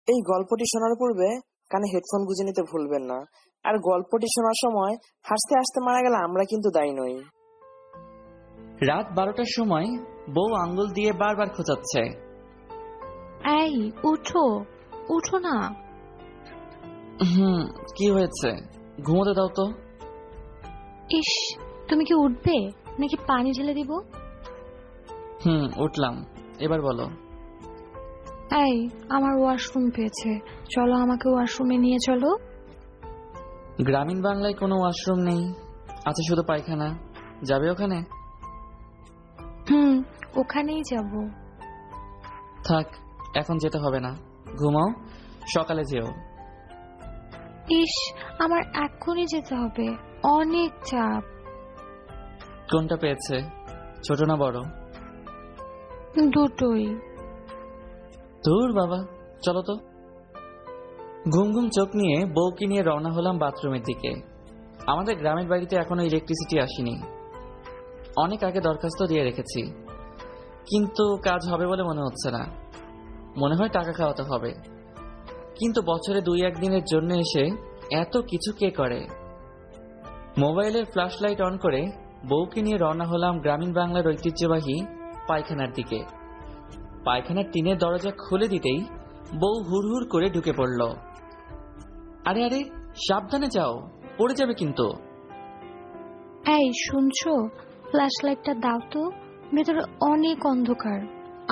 এই গল্পটি শোনার পূর্বে কানে হেডফোন গুঁজে নিতে ভুলবেন না। আর গল্পটি শোনার সময় হাসতে হাসতে মারা গেলে আমরা কিন্তু দায়ী নই। রাত 12টার সময় বউ আঙ্গুল দিয়ে বারবার খোঁচাচ্ছে। এই উঠো, উঠো না। কি হয়েছে? ঘুমোতে দাও তো। ইস, তুমি কি উঠবে নাকি পানি ঢেলে দিব? উঠলাম, এবার বলো। এই, আমার ওয়াশরুম পেয়েছে, চলো আমাকে ওয়াশরুমে নিয়ে চলো। গ্রামীণ বাংলায় কোনো ওয়াশরুম নেই, আছে শুধু পায়খানা। যাবে ওখানে? ওখানেই যাব। থাক, এখন যেতে হবে না, ঘুমাও, সকালে যেও। ইস, আমার এক্ষুনি যেতে হবে, অনেক চাপ। কোনটা পেয়েছে, ছোট না বড়? দুটোই। দূর বাবা, চলো তো। ঘুম ঘুম চোখ নিয়ে বউকে নিয়ে রওনা হলাম বাথরুমের দিকে। আমাদের গ্রামের বাড়িতে এখনো ইলেকট্রিসিটি আসেনি। অনেক আগে দরখাস্ত দিয়ে রেখেছি, কিন্তু কাজ হবে বলে মনে হচ্ছে না। মনে হয় টাকা খাওয়াতে হবে, কিন্তু বছরে 2-1 দিনের জন্য এসে এত কিছু কে করে? মোবাইলের ফ্ল্যাশ লাইট অন করে বউকে নিয়ে রওনা হলাম গ্রামীণ বাংলার ঐতিহ্যবাহী পায়খানার দিকে। পায়খানার টিনের দরজা খুলে দিতেই বউ হুড়হুড় করে ঢুকে পড়ল। আরে আরে, সাবধানে যাও, পড়ে যাবে কিন্তু। এই শুনছো, ফ্ল্যাশ লাইটটা দাও তো, ভেতরে অনেক অন্ধকার,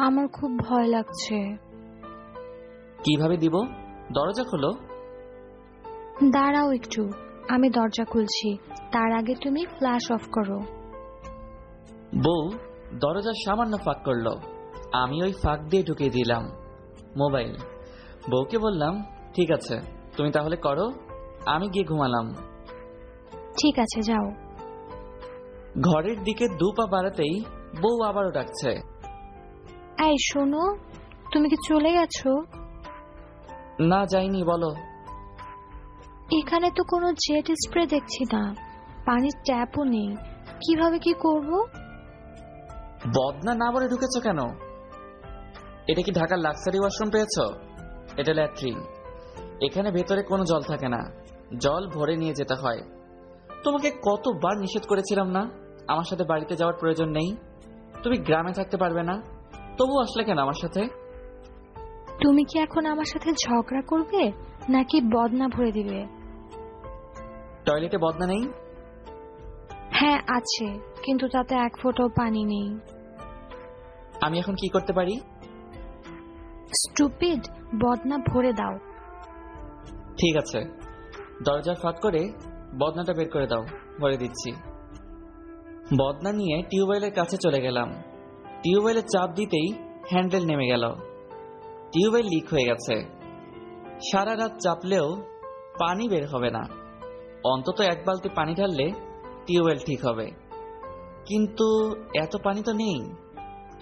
আমার খুব ভয় লাগছে। কিভাবে দিব? দরজা খোলো। দাঁড়াও একটু, আমি দরজা খুলছি, তার আগে তুমি ফ্ল্যাশ অফ করো। বউ দরজার সামান্য ফাঁক করলো, আমি ওই ফাঁক দিয়ে ঢুকিয়ে দিলাম মোবাইল। বউকে বললাম, ঠিক আছে, তুমি তাহলে করো, আমি গিয়ে ঘুমালাম। ঠিক আছে, যাও। ঘরের দিকে 2 পা বাড়াতেই বউ আবারও ডাকছে। এই শোনো, তুমি কি চলে গেছো? না, যাইনি, বলো। এখানে তো কোনো জেট স্প্রে দেখছি না, পানির ট্যাপও নেই, কিভাবে কি করব? বদনা না বলে ঢুকেছো কেন? এটা কি ঢাকার লাক্সারি ওয়াশরুম পেয়েছো? এটা ল্যাট্রিন, এখানে ভেতরে কোনো জল থাকে না, জল ভরে নিয়ে যেতে হয়। তোমাকে কতবার নিষেধ করেছিলাম না আমার সাথে বাড়িতে যাওয়ার প্রয়োজন নেই, তুমি গ্রামে থাকতে পারবে না, তবু আসলে কেন আমার সাথে? তুমি কি এখন আমার সাথে ঝগড়া করবে নাকি বদনা ভরে দিবে? টয়লেটে বদনা নেই? হ্যাঁ আছে, কিন্তু তাতে 1 ফোঁটাও পানি নেই। আমি এখন কি করতে পারি? স্টুপিড, বদনা ভরে দাও। ঠিক আছে, দরজা ফাঁক করে বদনাটা বের করে দাও, ভরে দিচ্ছি। বদনা নিয়ে টিউবওয়েলের কাছে চলে গেলাম। টিউবওয়েলে চাপ দিতেই হ্যান্ডেল নেমে গেল। টিউবওয়েল লিক হয়ে গেছে। সারা রাত চাপলেও পানি বের হবে না, অন্তত 1 বালতি পানি ঢাললে টিউবওয়েল ঠিক হবে। কিন্তু এত পানি তো নেই,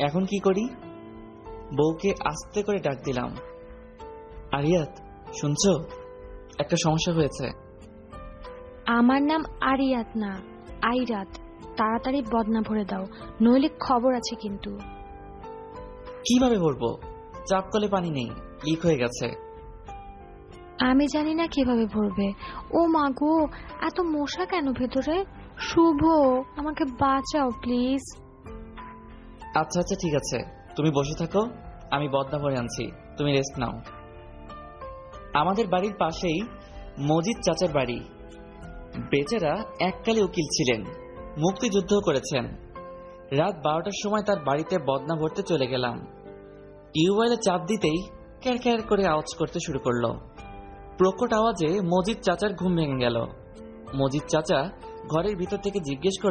এখন কি করি? বউকে আস্তে করে ডাক দিলাম, আরিয়াত শুনছো, একটা সমস্যা হয়েছে। আমার নাম আরিয়াত না, আইরাত, তাড়াতাড়ি বদনা ভরে দাও, নইলে খবর আছে কিন্তু। কিভাবে ভরবো? চাপ কলে পানি নেই, লিক হয়ে গেছে। আমি জানি না কিভাবে ভরবে। ও মা গো, এত মশা কেন ভেতরে? শুভ, আমাকে বাঁচাও প্লিজ। আচ্ছা আচ্ছা, ঠিক আছে, তুমি বসে থাকো, আমি বদনা ভরে আনছি, তুমি রেস্ট নাও। আমাদের বাড়ির পাশেই মজিদ চাচার বাড়ি। বেচারা এককালে উকিল ছিলেন, মুক্তিযুদ্ধও করেছেন। রাত 12টার সময় তার বাড়িতে বদনা ভরতে চলে গেলাম। টিউবওয়েলে চাপ দিতেই ক্যার ক্যার করে আওয়াজ করতে শুরু করলো। প্রকট আওয়াজে মজিদ চাচার ঘুম ভেঙে গেল। মজিদ চাচা ঘরের ভিতর থেকে জিজ্ঞেস করল,